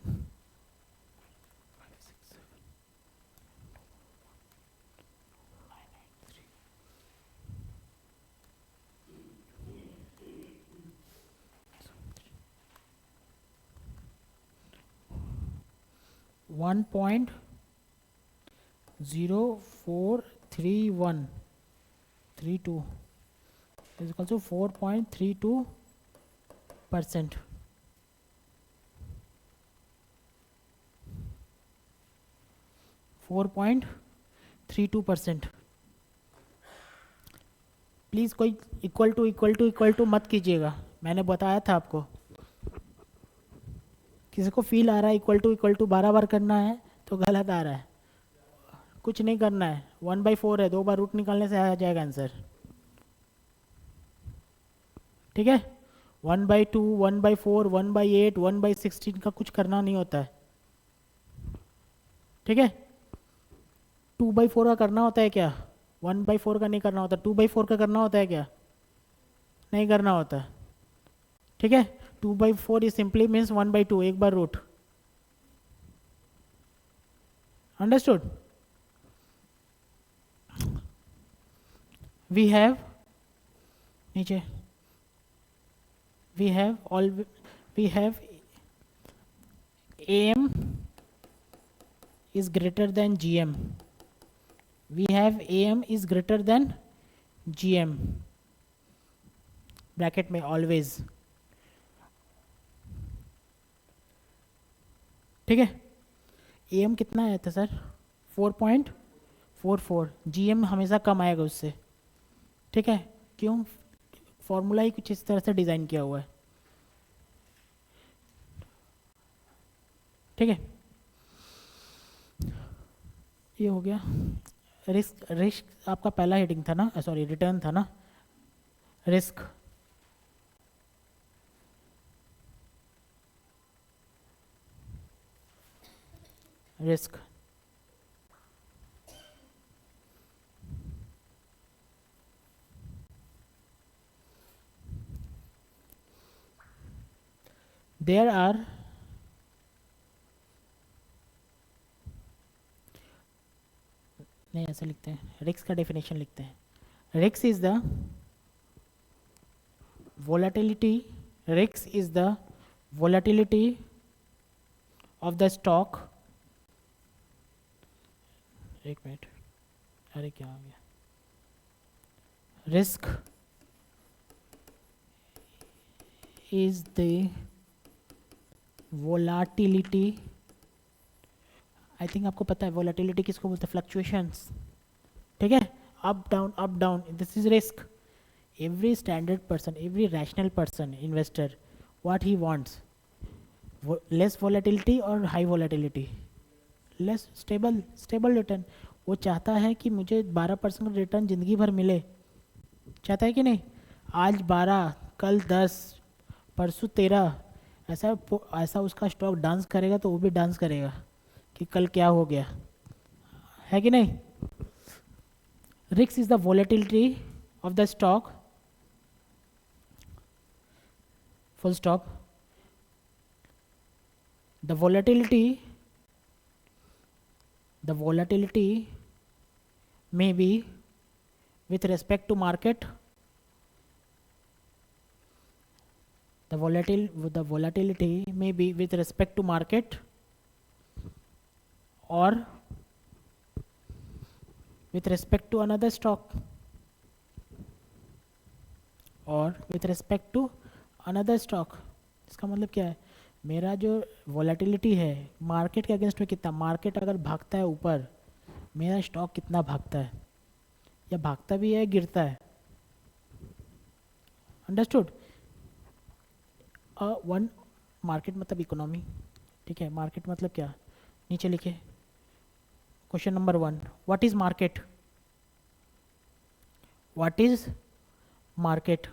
1.043132 is equal to 4.32%. Please कोई इक्वल टू मत कीजिएगा, मैंने बताया था आपको. किसी को फील आ रहा है इक्वल टू 12 बार करना है तो गलत आ रहा है. कुछ नहीं करना है. 1/4 है, 2 बार रूट निकालने से आ जाएगा आंसर. ठीक है. 1/2, 1/4, 1/8, 1/16 का कुछ करना नहीं होता है. ठीक है. 2/4 का करना होता है क्या? 1/4 का नहीं करना होता. 2/4 का करना होता है क्या? नहीं करना होता. ठीक है. 2/4 इज सिंपली मीन्स 1/2, एक बार रूट. अंडरस्टूड? वी हैव नीचे we have AM is greater than GM. We have AM is greater than GM. Bracket में ऑलवेज, ठीक है। एम कितना आया था सर? 4.44। जीएम हमेशा कम आएगा उससे, ठीक है। क्यों? फॉर्मूला ही कुछ इस तरह से डिज़ाइन किया हुआ है, ठीक है। ये हो गया। रिस्क, रिस्क आपका पहला हेडिंग था ना, सॉरी रिटर्न था ना। रिस्क, रिस्क देयर आर नहीं, ऐसे लिखते हैं, रिस्क का डेफिनेशन लिखते हैं। Risk is the volatility, risk is the volatility of the stock, एक मिनट, अरे क्या आ गया, risk is the volatility, I think आपको पता है volatility किसको बोलते हैं, फ्लक्चुएशंस, ठीक है, up down, this is risk. every standard person, every rational person, investor, what he wants, less volatility और high volatility, less stable return। वो चाहता है कि मुझे 12% रिटर्न ज़िंदगी भर मिले, चाहता है कि नहीं? आज 12, कल 10, परसों 13, ऐसा ऐसा उसका स्टॉक डांस करेगा तो वो भी डांस करेगा कि कल क्या हो गया, है कि नहीं? Risk is the volatility of the stock, full stop। the volatility may be with respect to market, the volatility may be with respect to market or with respect to another stock, or with respect to another stock. इसका मतलब क्या है? मेरा जो वॉलेटिलिटी है मार्केट के अगेंस्ट में कितना, मार्केट अगर भागता है ऊपर, मेरा स्टॉक कितना भागता है, या भागता भी है गिरता है, अंडरस्टूड? वन मार्केट मतलब इकोनॉमी, ठीक है। मार्केट मतलब क्या, नीचे लिखे question number 1, what is market? What is market?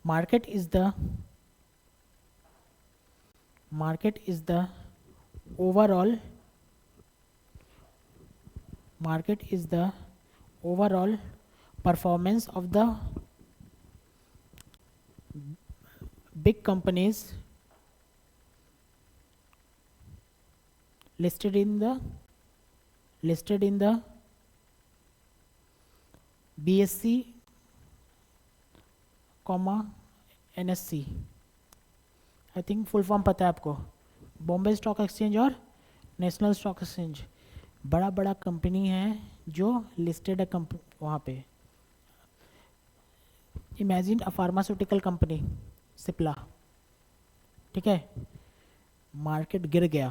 market is the overall performance of the big companies listed in the BSE, NSE। I think full form पता है आपको, बॉम्बे स्टॉक एक्सचेंज और नेशनल स्टॉक एक्सचेंज। बड़ा बड़ा कंपनी है जो लिस्टेड है वहाँ पे। Imagine a pharmaceutical company, Cipla, ठीक है। मार्केट गिर गया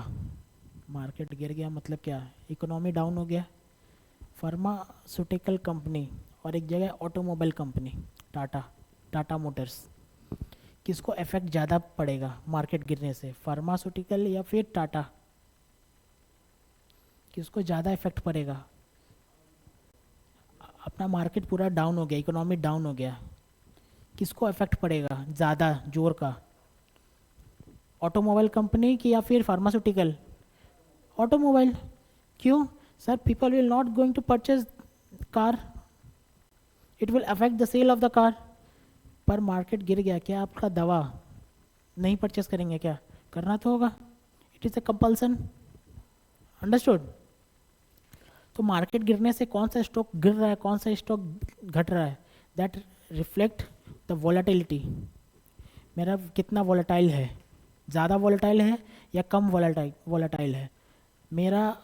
मतलब क्या, इकोनॉमी डाउन हो गया। फार्मास्यूटिकल कंपनी और एक जगह ऑटोमोबाइल कंपनी, टाटा मोटर्स, किसको इफेक्ट ज़्यादा पड़ेगा मार्केट गिरने से, फार्मास्यूटिकल या फिर टाटा? किसको ज़्यादा इफेक्ट पड़ेगा? अपना मार्केट पूरा डाउन हो गया, इकोनॉमी डाउन हो गया, किसको इफेक्ट पड़ेगा ज़्यादा जोर का, ऑटोमोबाइल कंपनी की या फिर फार्मास्यूटिकल? ऑटोमोबाइल। क्यों sir? People will not going to purchase car, it will affect the sale of the car. पर मार्केट गिर गया, क्या आपका दवा नहीं परचेस करेंगे? क्या करना तो होगा, it is a compulsion, understood? तो मार्केट गिरने से कौन सा स्टॉक गिर रहा है, कौन सा स्टॉक घट रहा है, दैट रिफ्लेक्ट द वॉलेटिलिटी। मेरा कितना वॉलेटाइल है, ज़्यादा वॉलेटाइल है या कम वॉलेटाइल है? मेरा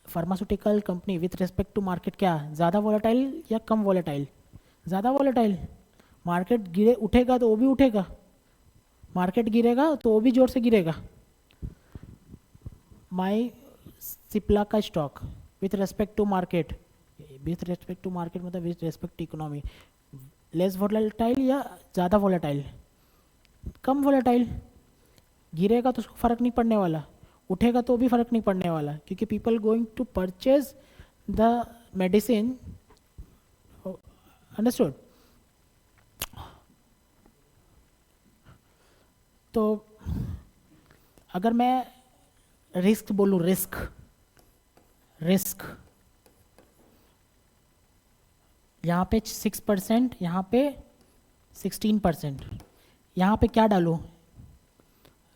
pharmaceutical company with respect to market क्या, ज़्यादा वॉलेटाइल या कम वॉलेटाइल? ज़्यादा वॉलेटाइल। मार्केट गिरे उठेगा तो वो भी उठेगा, मार्केट गिरेगा तो वो भी जोर से गिरेगा। माई सिप्ला का stock with respect to market, with respect to market मतलब with respect to economy, less volatile या ज़्यादा वॉलेटाइल? कम वॉलेटाइल। गिरेगा तो उसको फ़र्क नहीं पड़ने वाला, उठेगा तो भी फ़र्क नहीं पड़ने वाला, क्योंकि people going to purchase the medicine. Understood? तो अगर मैं रिस्क बोलूँ, रिस्क रिस्क यहाँ पे 6%, यहाँ पे 16%, यहाँ पे क्या डालूँ?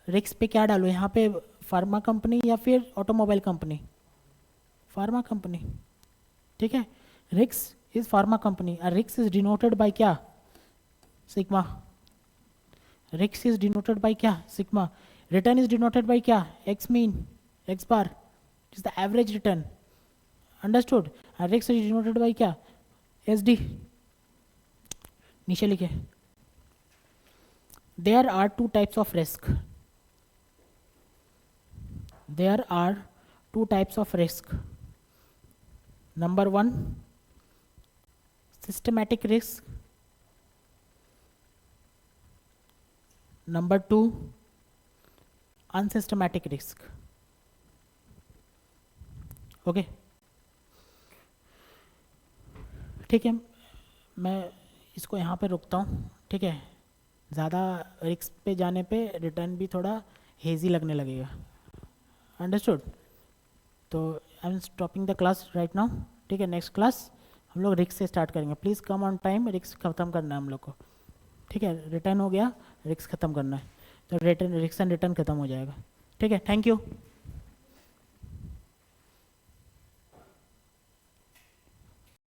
रिस्क पे क्या डालूँ? यहाँ पे फार्मा कंपनी या फिर ऑटोमोबाइल कंपनी? फार्मा कंपनी, ठीक है। रिस्क इज फार्मा कंपनी और रिस्क इज डिनोटेड बाय क्या? Sigma. Risk is denoted by क्या? Sigma. Return is denoted by क्या? X mean, X bar is the average return. Understood? और रिस्क इज डिनोटेड बाय क्या? S D. नीचे लिखे, there are two types of risk, there are two types of risk. Number 1 systematic risk, number 2 unsystematic risk. Okay, ठीक है, मैं इसको यहाँ पे रुकता हूँ, ठीक है। ज़्यादा रिस्क पे जाने पे रिटर्न भी थोड़ा हेजी लगने लगेगा। अंडरस्टूड? तो I am stopping the class right now, ठीक है। नेक्स्ट क्लास हम लोग रिस्क से स्टार्ट करेंगे। Please come on time, risk ख़त्म करना है हम लोग को, ठीक है। रिटर्न हो गया, रिस्क ख़त्म करना है, तो रिटर्न, रिस्क एंड रिटर्न ख़त्म हो जाएगा, ठीक है। Thank you.